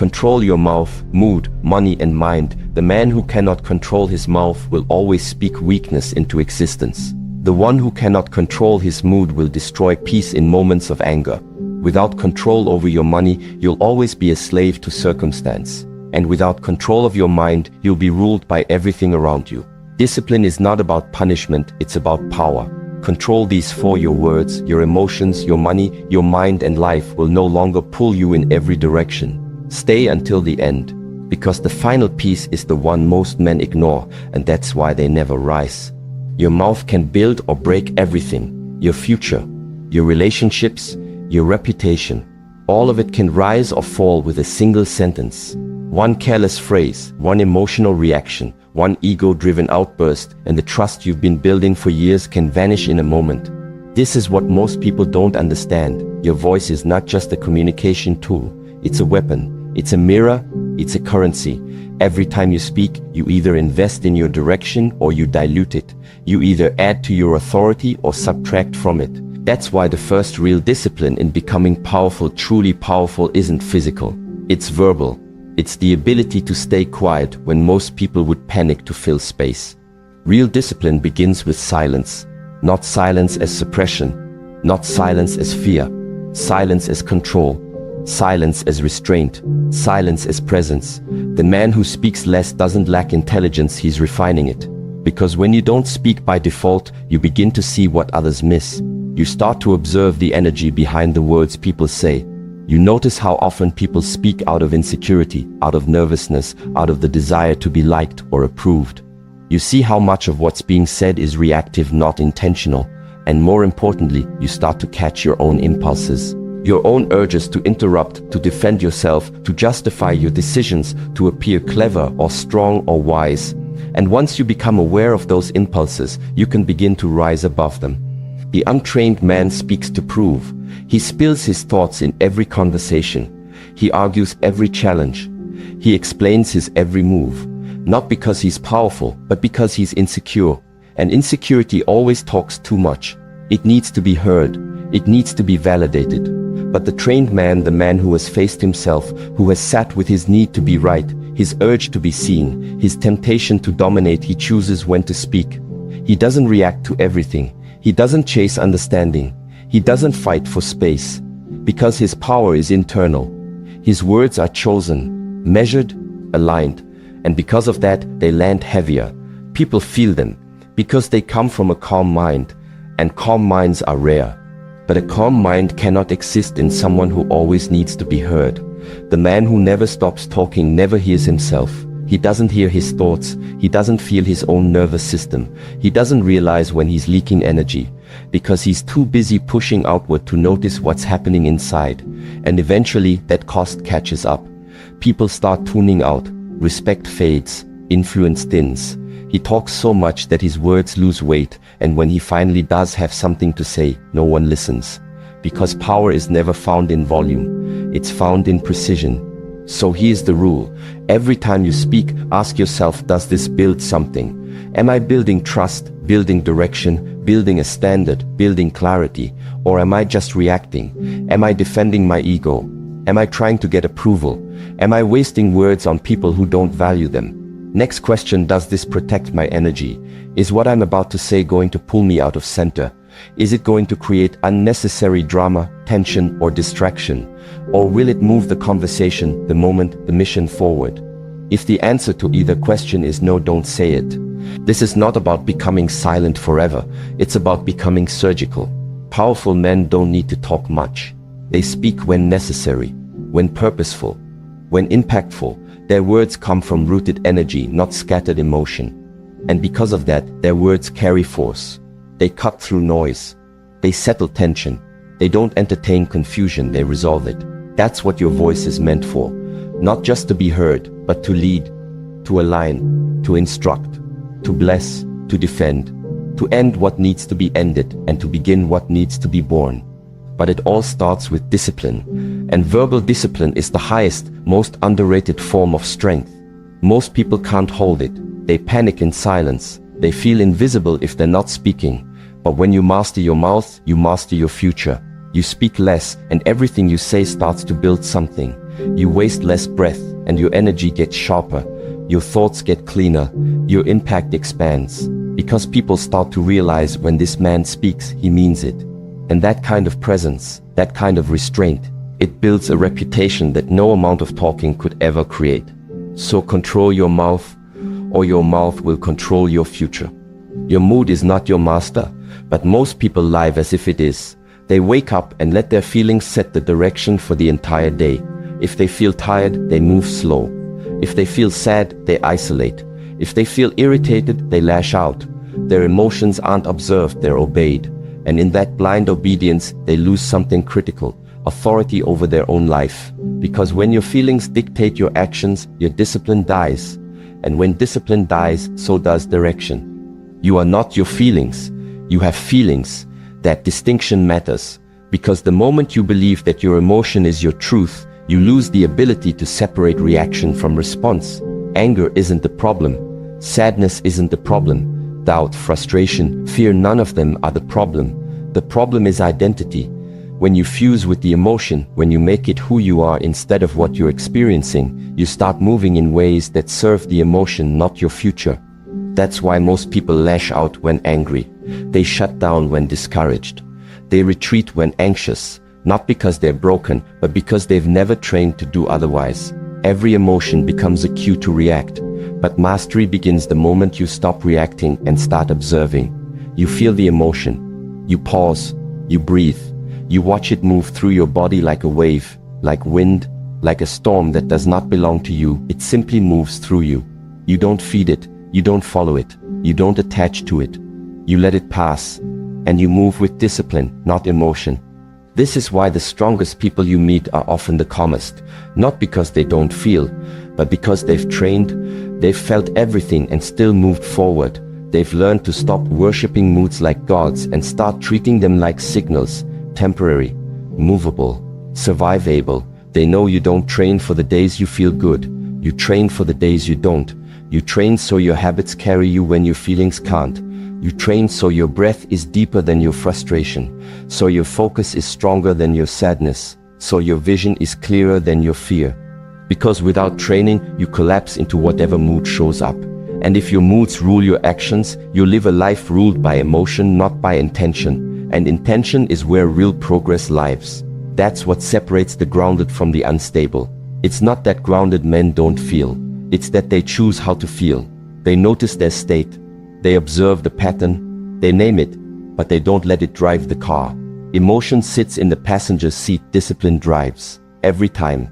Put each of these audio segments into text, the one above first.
Control your mouth, mood, money and mind. The man who cannot control his mouth will always speak weakness into existence. The one who cannot control his mood will destroy peace in moments of anger. Without control over your money, you'll always be a slave to circumstance. And without control of your mind, you'll be ruled by everything around you. Discipline is not about punishment, it's about power. Control these four: your words, your emotions, your money, your mind, and life will no longer pull you in every direction. Stay until the end, because the final piece is the one most men ignore, and that's why they never rise. Your mouth can build or break everything: your future, your relationships, your reputation. All of it can rise or fall with a single sentence. One careless phrase, one emotional reaction, one ego-driven outburst, and the trust you've been building for years can vanish in a moment. This is what most people don't understand. Your voice is not just a communication tool. It's a weapon. It's a mirror. It's a currency. Every time you speak, you either invest in your direction or you dilute it. You either add to your authority or subtract from it. That's why the first real discipline in becoming powerful, truly powerful, isn't physical. It's verbal. It's the ability to stay quiet when most people would panic to fill space. Real discipline begins with silence. Not silence as suppression. Not silence as fear. Silence as control. Silence as restraint. Silence as presence. The man who speaks less doesn't lack intelligence, he's refining it. Because when you don't speak by default, you begin to see what others miss. You start to observe the energy behind the words people say. You notice how often people speak out of insecurity, out of nervousness, out of the desire to be liked or approved. You see how much of what's being said is reactive, not intentional. And more importantly, you start to catch your own impulses. Your own urges to interrupt, to defend yourself, to justify your decisions, to appear clever or strong or wise. And once you become aware of those impulses, you can begin to rise above them. The untrained man speaks to prove. He spills his thoughts in every conversation. He argues every challenge. He explains his every move. Not because he's powerful, but because he's insecure. And insecurity always talks too much. It needs to be heard. It needs to be validated. But the trained man, the man who has faced himself, who has sat with his need to be right, his urge to be seen, his temptation to dominate, he chooses when to speak. He doesn't react to everything. He doesn't chase understanding. He doesn't fight for space. Because his power is internal. His words are chosen, measured, aligned. And because of that, they land heavier. People feel them. Because they come from a calm mind. And calm minds are rare. But a calm mind cannot exist in someone who always needs to be heard. The man who never stops talking never hears himself. He doesn't hear his thoughts. He doesn't feel his own nervous system. He doesn't realize when he's leaking energy. Because he's too busy pushing outward to notice what's happening inside. And eventually, that cost catches up. People start tuning out. Respect fades. Influence thins. He talks so much that his words lose weight. And when he finally does have something to say, no one listens. Because power is never found in volume. It's found in precision. So here's the rule. Every time you speak, ask yourself, does this build something? Am I building trust, building direction, building a standard, building clarity? Or am I just reacting? Am I defending my ego? Am I trying to get approval? Am I wasting words on people who don't value them? Next question, does this protect my energy? Is what I'm about to say going to pull me out of center? Is it going to create unnecessary drama, tension, or distraction? Or will it move the conversation, the moment, the mission forward? If the answer to either question is no, don't say it. This is not about becoming silent forever. It's about becoming surgical. Powerful men don't need to talk much. They speak when necessary, when purposeful, when impactful. Their words come from rooted energy, not scattered emotion. And because of that, their words carry force. They cut through noise. They settle tension. They don't entertain confusion, they resolve it. That's what your voice is meant for. Not just to be heard, but to lead, to align, to instruct, to bless, to defend, to end what needs to be ended, and to begin what needs to be born. But it all starts with discipline. And verbal discipline is the highest, most underrated form of strength. Most people can't hold it. They panic in silence. They feel invisible if they're not speaking. But when you master your mouth, you master your future. You speak less, and everything you say starts to build something. You waste less breath, and your energy gets sharper. Your thoughts get cleaner. Your impact expands. Because people start to realize when this man speaks, he means it. And that kind of presence, that kind of restraint, it builds a reputation that no amount of talking could ever create. So control your mouth, or your mouth will control your future. Your mood is not your master, but most people live as if it is. They wake up and let their feelings set the direction for the entire day. If they feel tired, they move slow. If they feel sad, they isolate. If they feel irritated, they lash out. Their emotions aren't observed, they're obeyed. And in that blind obedience, they lose something critical, authority over their own life. Because when your feelings dictate your actions, your discipline dies. And when discipline dies, so does direction. You are not your feelings. You have feelings. That distinction matters. Because the moment you believe that your emotion is your truth, you lose the ability to separate reaction from response. Anger isn't the problem. Sadness isn't the problem. Doubt, frustration, fear, none of them are the problem. The problem is identity. When you fuse with the emotion, when you make it who you are instead of what you're experiencing, you start moving in ways that serve the emotion, not your future. That's why most people lash out when angry. They shut down when discouraged. They retreat when anxious, not because they're broken, but because they've never trained to do otherwise. Every emotion becomes a cue to react, but mastery begins the moment you stop reacting and start observing. You feel the emotion. You pause. You breathe. You watch it move through your body like a wave, like wind, like a storm that does not belong to you. It simply moves through you. You don't feed it. You don't follow it. You don't attach to it. You let it pass. And you move with discipline, not emotion. This is why the strongest people you meet are often the calmest. Not because they don't feel, but because they've trained, they've felt everything and still moved forward. They've learned to stop worshipping moods like gods and start treating them like signals. Temporary, movable, survivable. They know you don't train for the days you feel good. You train for the days you don't. You train so your habits carry you when your feelings can't. You train so your breath is deeper than your frustration, so your focus is stronger than your sadness, so your vision is clearer than your fear. Because without training, you collapse into whatever mood shows up. And if your moods rule your actions, you live a life ruled by emotion, not by intention. And intention is where real progress lives. That's what separates the grounded from the unstable. It's not that grounded men don't feel. It's that they choose how to feel. They notice their state. They observe the pattern. They name it, but they don't let it drive the car. Emotion sits in the passenger seat. Discipline drives. Every time.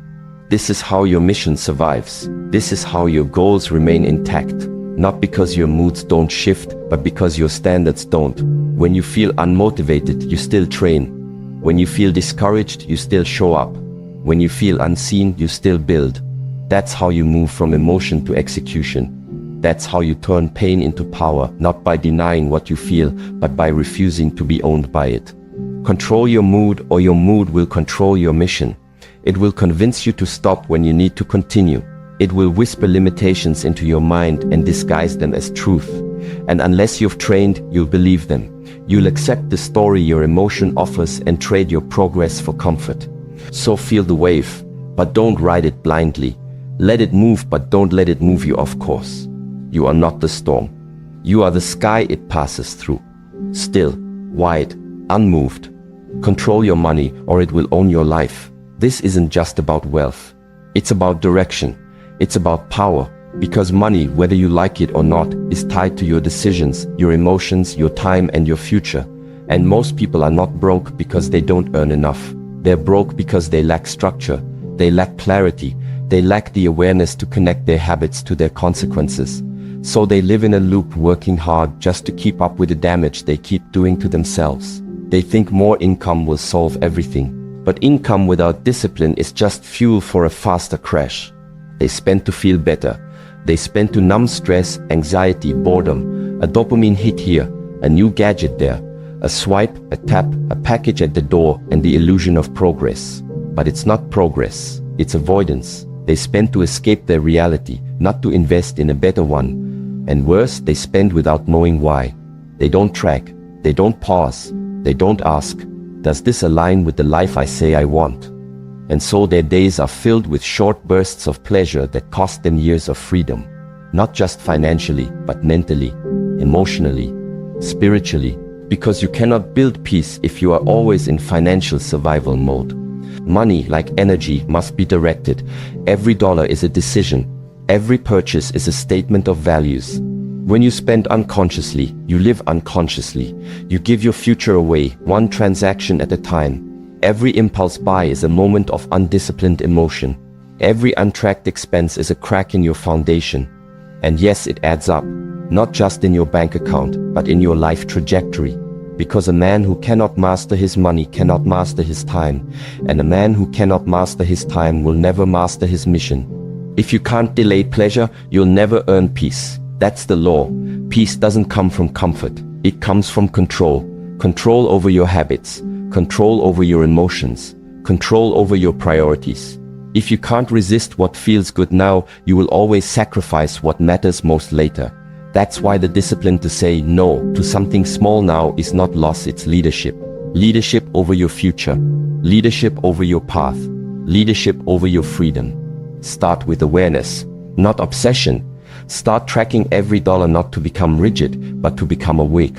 This is how your mission survives. This is how your goals remain intact. Not because your moods don't shift, but because your standards don't. When you feel unmotivated, you still train. When you feel discouraged, you still show up. When you feel unseen, you still build. That's how you move from emotion to execution. That's how you turn pain into power, not by denying what you feel, but by refusing to be owned by it. Control your mood, or your mood will control your mission. It will convince you to stop when you need to continue. It will whisper limitations into your mind and disguise them as truth. And unless you've trained, you'll believe them. You'll accept the story your emotion offers and trade your progress for comfort. So feel the wave, but don't ride it blindly. Let it move, but don't let it move you off course. You are not the storm. You are the sky it passes through. Still, wide, unmoved. Control your money, or it will own your life. This isn't just about wealth. It's about direction. It's about power. Because money, whether you like it or not, is tied to your decisions, your emotions, your time, and your future. And most people are not broke because they don't earn enough. They're broke because they lack structure. They lack clarity. They lack the awareness to connect their habits to their consequences. So they live in a loop, working hard just to keep up with the damage they keep doing to themselves. They think more income will solve everything. But income without discipline is just fuel for a faster crash. They spend to feel better. They spend to numb stress, anxiety, boredom. A dopamine hit here, a new gadget there. A swipe, a tap, a package at the door, and the illusion of progress. But it's not progress, it's avoidance. They spend to escape their reality, not to invest in a better one. And worse, they spend without knowing why. They don't track, they don't pause, they don't ask, does this align with the life I say I want? and so their days are filled with short bursts of pleasure that cost them years of freedom. Not just financially, but mentally, emotionally, spiritually, because you cannot build peace if you are always in financial survival mode. Money, like energy, must be directed. Every dollar is a decision. Every purchase is a statement of values. When you spend unconsciously, you live unconsciously. You give your future away, one transaction at a time. Every impulse buy is a moment of undisciplined emotion. Every untracked expense is a crack in your foundation. And yes, it adds up, not just in your bank account, but in your life trajectory. Because a man who cannot master his money cannot master his time, and a man who cannot master his time will never master his mission. If you can't delay pleasure, you'll never earn peace. That's the law. Peace doesn't come from comfort. It comes from control. Control over your habits, control over your emotions, control over your priorities. If you can't resist what feels good now, you will always sacrifice what matters most later. That's why the discipline to say no to something small now is not loss, it's leadership. Leadership over your future. Leadership over your path. Leadership over your freedom. Start with awareness, not obsession. Start tracking every dollar, not to become rigid, but to become awake.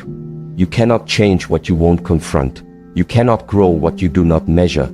You cannot change what you won't confront. You cannot grow what you do not measure.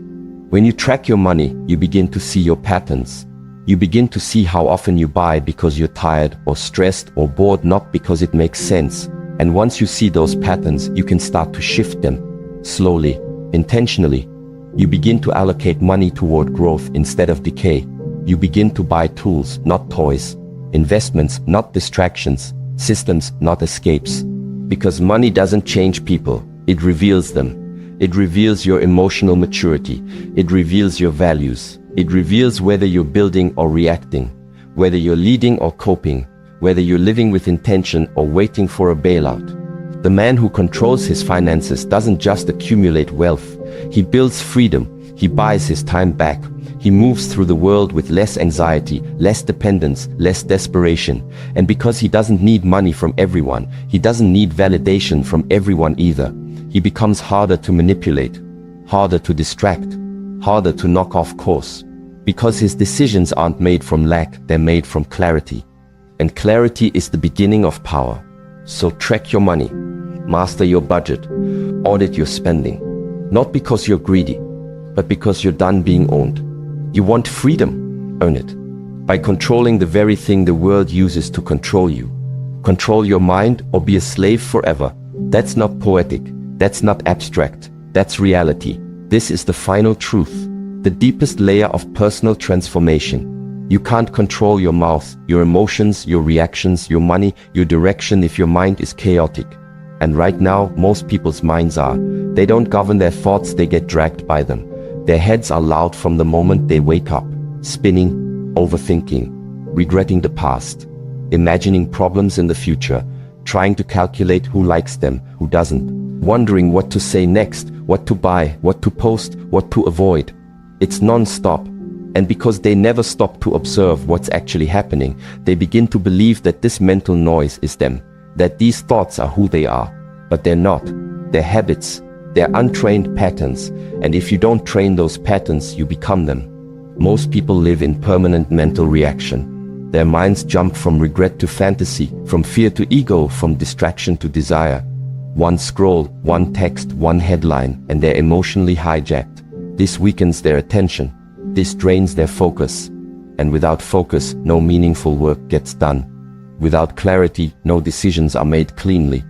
When you track your money, you begin to see your patterns. You begin to see how often you buy because you're tired or stressed or bored, not because it makes sense. And once you see those patterns, you can start to shift them. Slowly, intentionally. You begin to allocate money toward growth instead of decay. You begin to buy tools, not toys. Investments, not distractions. Systems, not escapes. Because money doesn't change people, it reveals them. It reveals your emotional maturity. It reveals your values. It reveals whether you're building or reacting, whether you're leading or coping, whether you're living with intention or waiting for a bailout. The man who controls his finances doesn't just accumulate wealth. He builds freedom. He buys his time back. He moves through the world with less anxiety, less dependence, less desperation. And because he doesn't need money from everyone, he doesn't need validation from everyone either. He becomes harder to manipulate, harder to distract, harder to knock off course. Because his decisions aren't made from lack, they're made from clarity. And clarity is the beginning of power. So track your money, master your budget, audit your spending. Not because you're greedy, but because you're done being owned. You want freedom, earn it. By controlling the very thing the world uses to control you. Control your mind or be a slave forever. That's not poetic. That's not abstract. That's reality. This is the final truth, the deepest layer of personal transformation. You can't control your mouth, your emotions, your reactions, your money, your direction if your mind is chaotic. And right now, most people's minds are. They don't govern their thoughts, they get dragged by them. Their heads are loud from the moment they wake up, spinning, overthinking, regretting the past, imagining problems in the future, trying to calculate who likes them, who doesn't. Wondering what to say next, what to buy, what to post, what to avoid. It's non-stop. And because they never stop to observe what's actually happening, they begin to believe that this mental noise is them, that these thoughts are who they are. But they're not. They're habits. They're untrained patterns. And if you don't train those patterns, you become them. Most people live in permanent mental reaction. Their minds jump from regret to fantasy, from fear to ego, from distraction to desire. One scroll, one text, one headline, and they're emotionally hijacked. This weakens their attention. This drains their focus. And without focus, no meaningful work gets done. Without clarity, no decisions are made cleanly.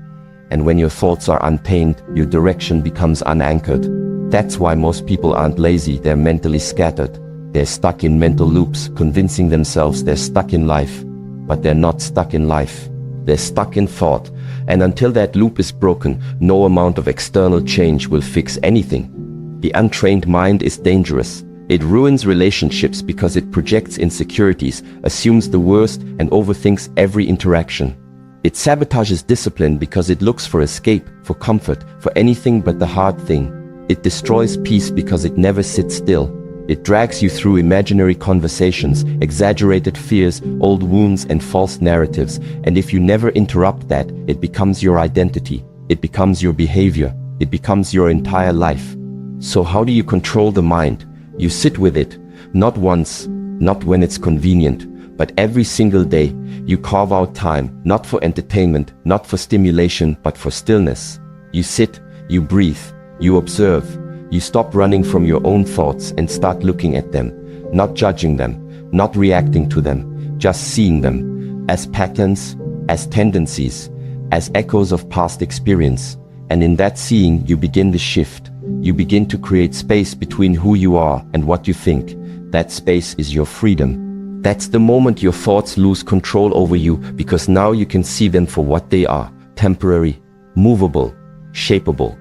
And when your thoughts are untamed, your direction becomes unanchored. That's why most people aren't lazy, they're mentally scattered. They're stuck in mental loops, convincing themselves they're stuck in life. But they're not stuck in life. They're stuck in thought. And until that loop is broken, no amount of external change will fix anything. The untrained mind is dangerous. It ruins relationships because it projects insecurities, assumes the worst, and overthinks every interaction. It sabotages discipline because it looks for escape, for comfort, for anything but the hard thing. It destroys peace because it never sits still. It drags you through imaginary conversations, exaggerated fears, old wounds, and false narratives. And if you never interrupt that, it becomes your identity. It becomes your behavior. It becomes your entire life. So how do you control the mind? You sit with it, not once, not when it's convenient, but every single day. You carve out time, not for entertainment, not for stimulation, but for stillness. You sit, you breathe, you observe, you stop running from your own thoughts and start looking at them, not judging them, not reacting to them, just seeing them as patterns, as tendencies, as echoes of past experience. And in that seeing, you begin the shift. You begin to create space between who you are and what you think. That space is your freedom. That's the moment your thoughts lose control over you, because now you can see them for what they are: temporary, movable, shapeable.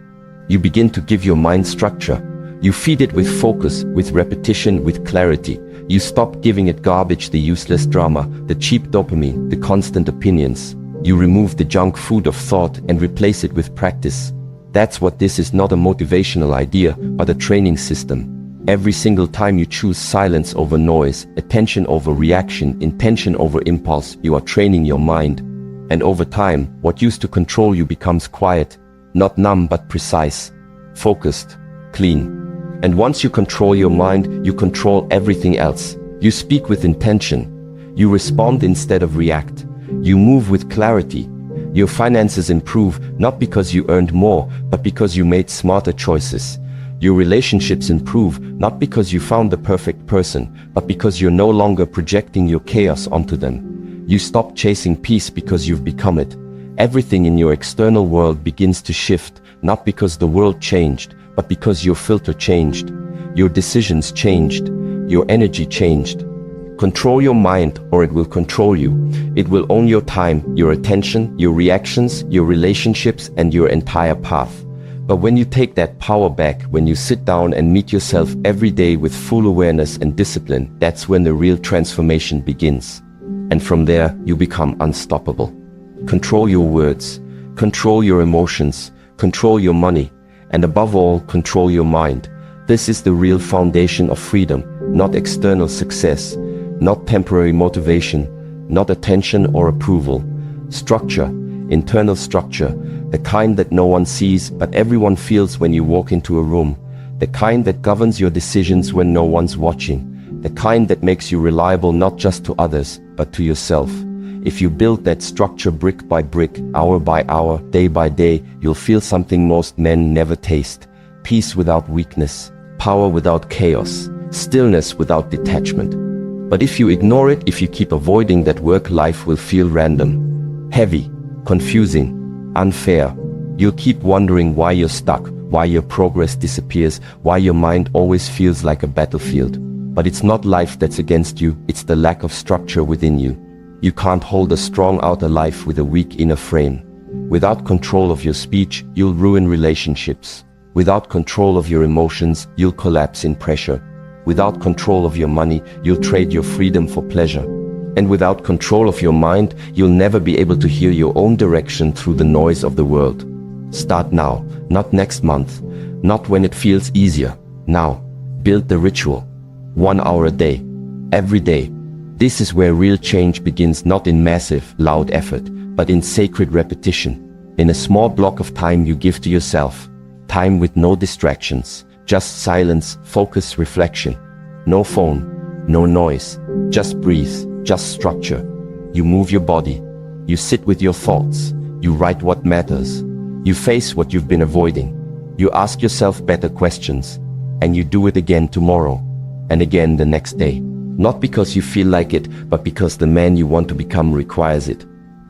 You begin to give your mind structure. You feed it with focus, with repetition, with clarity. You stop giving it garbage, the useless drama, the cheap dopamine, the constant opinions. You remove the junk food of thought and replace it with practice. That's what this is: not a motivational idea, but a training system. Every single time you choose silence over noise, attention over reaction, intention over impulse, you are training your mind. And over time, what used to control you becomes quiet, not numb but precise, focused, clean. And once you control your mind, you control everything else. You speak with intention. You respond instead of react. You move with clarity. Your finances improve, not because you earned more, but because you made smarter choices. Your relationships improve, not because you found the perfect person, but because you're no longer projecting your chaos onto them. You stop chasing peace because you've become it. Everything in your external world begins to shift, not because the world changed, but because your filter changed. Your decisions changed. Your energy changed. Control your mind, or it will control you. It will own your time, your attention, your reactions, your relationships, and your entire path. But when you take that power back, when you sit down and meet yourself every day with full awareness and discipline, that's when the real transformation begins. And from there, you become unstoppable. Control your words, control your emotions, control your money, and above all, control your mind. This is the real foundation of freedom, not external success, not temporary motivation, not attention or approval. Structure, internal structure, the kind that no one sees but everyone feels when you walk into a room, the kind that governs your decisions when no one's watching, the kind that makes you reliable not just to others, but to yourself. If you build that structure brick by brick, hour by hour, day by day, you'll feel something most men never taste: peace without weakness, power without chaos, stillness without detachment. But if you ignore it, if you keep avoiding that work, life will feel random, heavy, confusing, unfair. You'll keep wondering why you're stuck, why your progress disappears, why your mind always feels like a battlefield. But it's not life that's against you, it's the lack of structure within you. You can't hold a strong outer life with a weak inner frame. Without control of your speech, you'll ruin relationships. Without control of your emotions, you'll collapse in pressure. Without control of your money, you'll trade your freedom for pleasure. And without control of your mind, you'll never be able to hear your own direction through the noise of the world. Start now, not next month, not when it feels easier. Now, build the ritual. 1 hour a day, every day. This is where real change begins, not in massive, loud effort, but in sacred repetition. In a small block of time you give to yourself. Time with no distractions, just silence, focus, reflection. No phone, no noise, just breathe, just structure. You move your body, you sit with your thoughts, you write what matters, you face what you've been avoiding, you ask yourself better questions, and you do it again tomorrow, and again the next day. Not because you feel like it, but because the man you want to become requires it.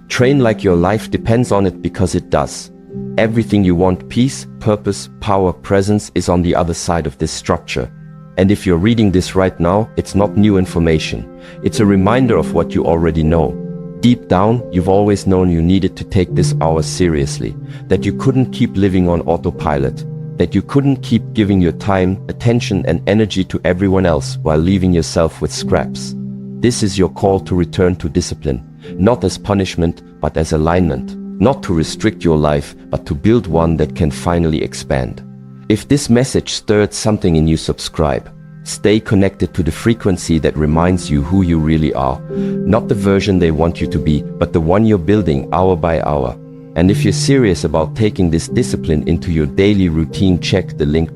Train like your life depends on it, because it does. Everything you want, peace, purpose, power, presence, is on the other side of this structure. And if you're reading this right now, it's not new information. It's a reminder of what you already know. Deep down, you've always known you needed to take this hour seriously, that you couldn't keep living on autopilot, that you couldn't keep giving your time, attention, and energy to everyone else while leaving yourself with scraps. This is your call to return to discipline, not as punishment, but as alignment. Not to restrict your life, but to build one that can finally expand. If this message stirred something in you, subscribe. Stay connected to the frequency that reminds you who you really are. Not the version they want you to be, but the one you're building hour by hour. And if you're serious about taking this discipline into your daily routine, check the link